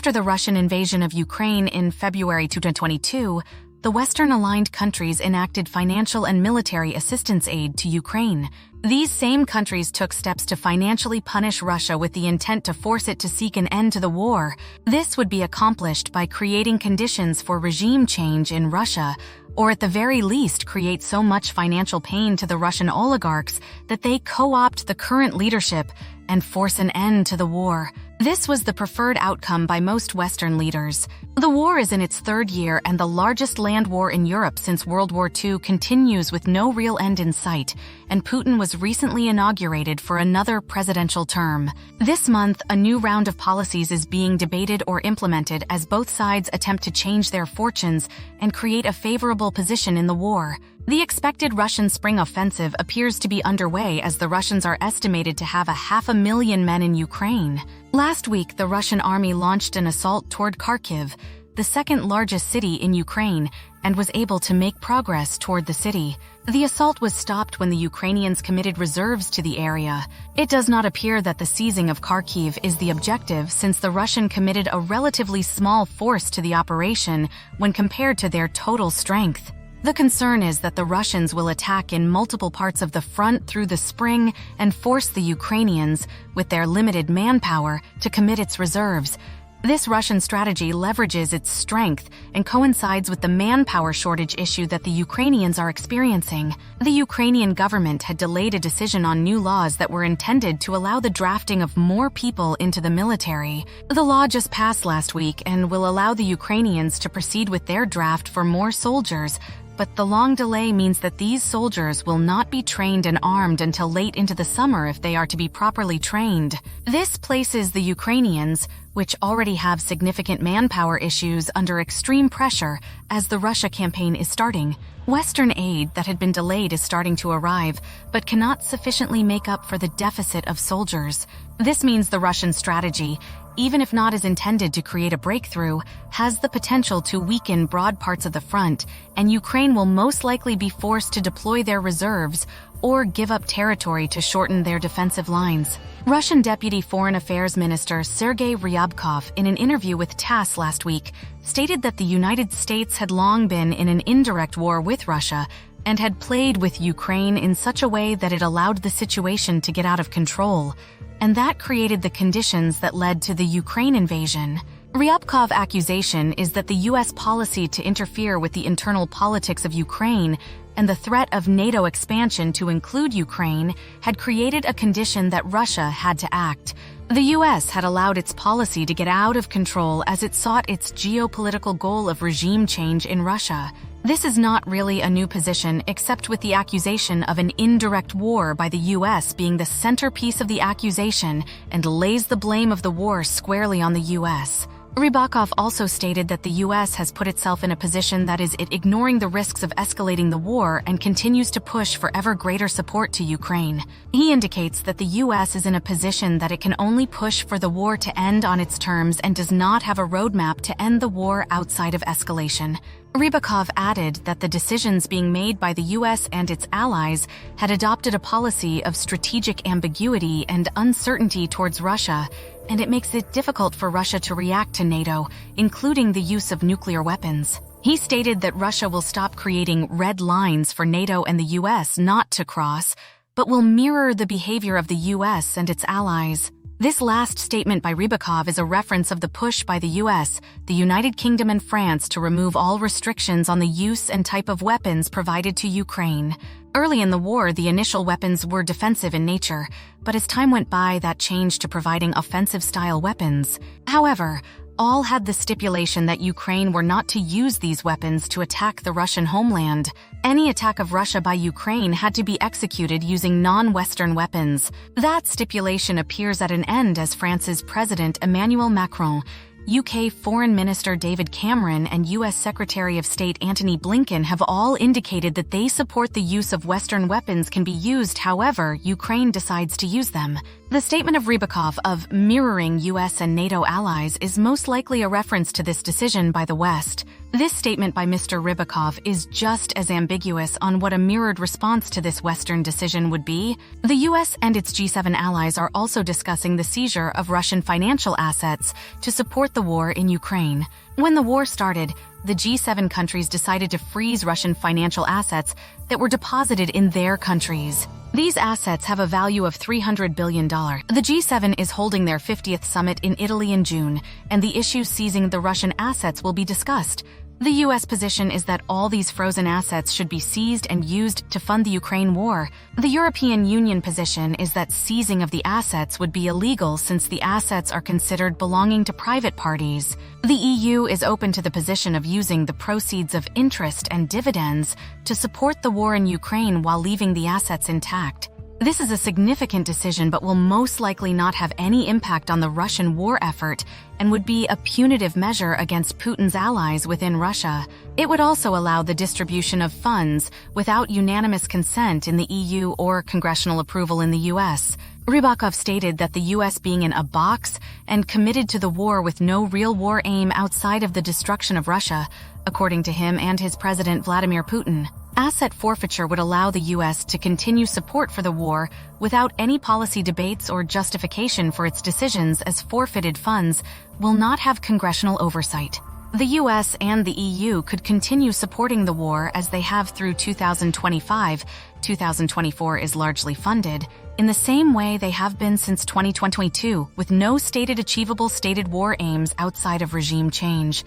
After the Russian invasion of Ukraine in February 2022, the Western-aligned countries enacted financial and military assistance aid to Ukraine. These same countries took steps to financially punish Russia with the intent to force it to seek an end to the war. This would be accomplished by creating conditions for regime change in Russia, or at the very least create so much financial pain to the Russian oligarchs that they co-opt the current leadership and force an end to the war. This was the preferred outcome by most Western leaders. The war is in its third year, and the largest land war in Europe since World War II continues with no real end in sight, and Putin was recently inaugurated for another presidential term. This month, a new round of policies is being debated or implemented as both sides attempt to change their fortunes and create a favorable position in the war. The expected Russian spring offensive appears to be underway as the Russians are estimated to have 500,000 men in Ukraine. Last week, the Russian army launched an assault toward Kharkiv, the second largest city in Ukraine, and was able to make progress toward the city. The assault was stopped when the Ukrainians committed reserves to the area. It does not appear that the seizing of Kharkiv is the objective, since the Russian committed a relatively small force to the operation when compared to their total strength. The concern is that the Russians will attack in multiple parts of the front through the spring and force the Ukrainians, with their limited manpower, to commit its reserves. This Russian strategy leverages its strength and coincides with the manpower shortage issue that the Ukrainians are experiencing. The Ukrainian government had delayed a decision on new laws that were intended to allow the drafting of more people into the military. The law just passed last week and will allow the Ukrainians to proceed with their draft for more soldiers, but the long delay means that these soldiers will not be trained and armed until late into the summer if they are to be properly trained. This places the Ukrainians, which already have significant manpower issues, under extreme pressure as the Russia campaign is starting. Western aid that had been delayed is starting to arrive, but cannot sufficiently make up for the deficit of soldiers. This means the Russian strategy, even if not as intended to create a breakthrough, has the potential to weaken broad parts of the front, and Ukraine will most likely be forced to deploy their reserves or give up territory to shorten their defensive lines. Russian Deputy Foreign Affairs Minister Sergei Ryabkov, in an interview with TASS last week, stated that the United States had long been in an indirect war with Russia and had played with Ukraine in such a way that it allowed the situation to get out of control, and that created the conditions that led to the Ukraine invasion. Ryabkov's accusation is that the U.S. policy to interfere with the internal politics of Ukraine and the threat of NATO expansion to include Ukraine had created a condition that Russia had to act. The U.S. had allowed its policy to get out of control as it sought its geopolitical goal of regime change in Russia. This is not really a new position, except with the accusation of an indirect war by the U.S. being the centerpiece of the accusation and lays the blame of the war squarely on the U.S. Rybakov also stated that the U.S. has put itself in a position that is ignoring the risks of escalating the war and continues to push for ever greater support to Ukraine. He indicates that the U.S. is in a position that it can only push for the war to end on its terms and does not have a roadmap to end the war outside of escalation. Rybakov added that the decisions being made by the U.S. and its allies had adopted a policy of strategic ambiguity and uncertainty towards Russia, and it makes it difficult for Russia to react to NATO, including the use of nuclear weapons. He stated that Russia will stop creating red lines for NATO and the U.S. not to cross, but will mirror the behavior of the U.S. and its allies. This last statement by Rybakov is a reference of the push by the U.S., the United Kingdom and France to remove all restrictions on the use and type of weapons provided to Ukraine. Early in the war, the initial weapons were defensive in nature, but as time went by, that changed to providing offensive-style weapons. However, all had the stipulation that Ukraine were not to use these weapons to attack the Russian homeland. Any attack of Russia by Ukraine had to be executed using non-Western weapons. That stipulation appears at an end as France's President Emmanuel Macron, UK Foreign Minister David Cameron, and US Secretary of State Antony Blinken have all indicated that they support the use of Western weapons can be used however Ukraine decides to use them. The statement of Rybakov of mirroring US and NATO allies is most likely a reference to this decision by the West. This statement by Mr. Rybakov is just as ambiguous on what a mirrored response to this Western decision would be. The US and its G7 allies are also discussing the seizure of Russian financial assets to support the war in Ukraine. When the war started, the G7 countries decided to freeze Russian financial assets that were deposited in their countries. These assets have a value of $300 billion. The G7 is holding their 50th summit in Italy in June, and the issue seizing the Russian assets will be discussed. The U.S. position is that all these frozen assets should be seized and used to fund the Ukraine war. The European Union position is that seizing of the assets would be illegal since the assets are considered belonging to private parties. The EU is open to the position of using the proceeds of interest and dividends to support the war in Ukraine while leaving the assets intact. This is a significant decision but will most likely not have any impact on the Russian war effort and would be a punitive measure against Putin's allies within Russia. It would also allow the distribution of funds without unanimous consent in the EU or congressional approval in the US. Rybakov stated that the US being in a box and committed to the war with no real war aim outside of the destruction of Russia, according to him and his president Vladimir Putin. Asset forfeiture would allow the U.S. to continue support for the war without any policy debates or justification for its decisions, as forfeited funds will not have congressional oversight. The U.S. and the EU could continue supporting the war as they have through 2025. 2024 is largely funded in the same way they have been since 2022, with no stated achievable stated war aims outside of regime change.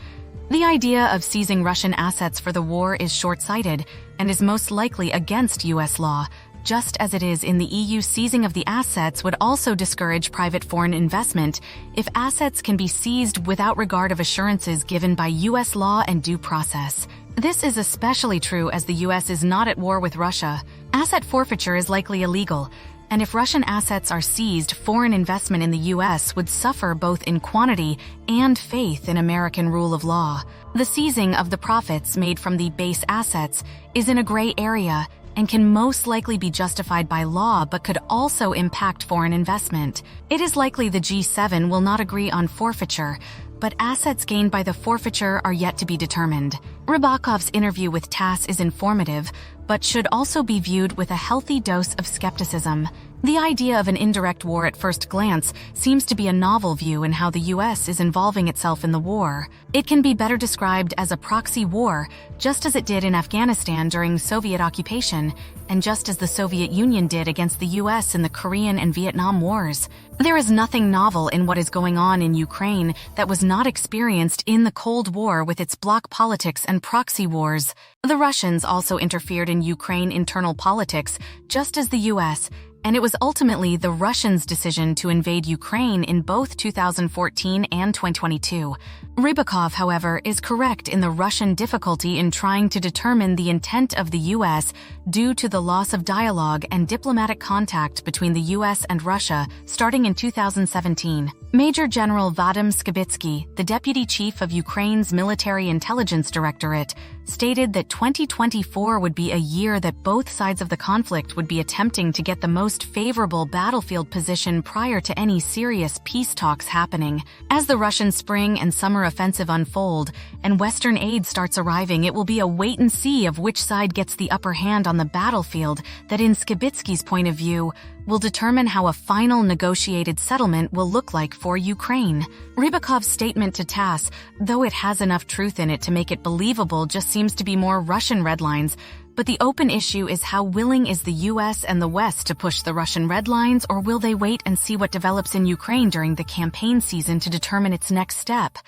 The idea of seizing Russian assets for the war is short-sighted and is most likely against U.S. law, just as it is in the EU. Seizing of the assets would also discourage private foreign investment if assets can be seized without regard of assurances given by U.S. law and due process. This is especially true as the U.S. is not at war with Russia. Asset forfeiture is likely illegal, and if Russian assets are seized, foreign investment in the U.S. would suffer both in quantity and faith in American rule of law. The seizing of the profits made from the base assets is in a gray area and can most likely be justified by law but could also impact foreign investment. It is likely the G7 will not agree on forfeiture, but assets gained by the forfeiture are yet to be determined. Rybakov's interview with TASS is informative, but should also be viewed with a healthy dose of skepticism. The idea of an indirect war at first glance seems to be a novel view in how the U.S. is involving itself in the war. It can be better described as a proxy war, just as it did in Afghanistan during Soviet occupation, and just as the Soviet Union did against the U.S. in the Korean and Vietnam Wars. There is nothing novel in what is going on in Ukraine that was not experienced in the Cold War with its bloc politics and proxy wars. The Russians also interfered in Ukraine internal politics, just as the U.S., and it was ultimately the Russians' decision to invade Ukraine in both 2014 and 2022. Rybakov, however, is correct in the Russian difficulty in trying to determine the intent of the U.S. due to the loss of dialogue and diplomatic contact between the U.S. and Russia starting in 2017. Major General Vadim Skibitsky, the deputy chief of Ukraine's Military Intelligence Directorate, stated that 2024 would be a year that both sides of the conflict would be attempting to get the most favorable battlefield position prior to any serious peace talks happening. As the Russian spring and summer offensive unfold and Western aid starts arriving, it will be a wait-and-see of which side gets the upper hand on the battlefield that, in Skibitsky's point of view, will determine how a final negotiated settlement will look like for Ukraine. Rybakov's statement to TASS, though it has enough truth in it to make it believable, just seems to be more Russian redlines. But the open issue is how willing is the U.S. and the West to push the Russian red lines, or will they wait and see what develops in Ukraine during the campaign season to determine its next step?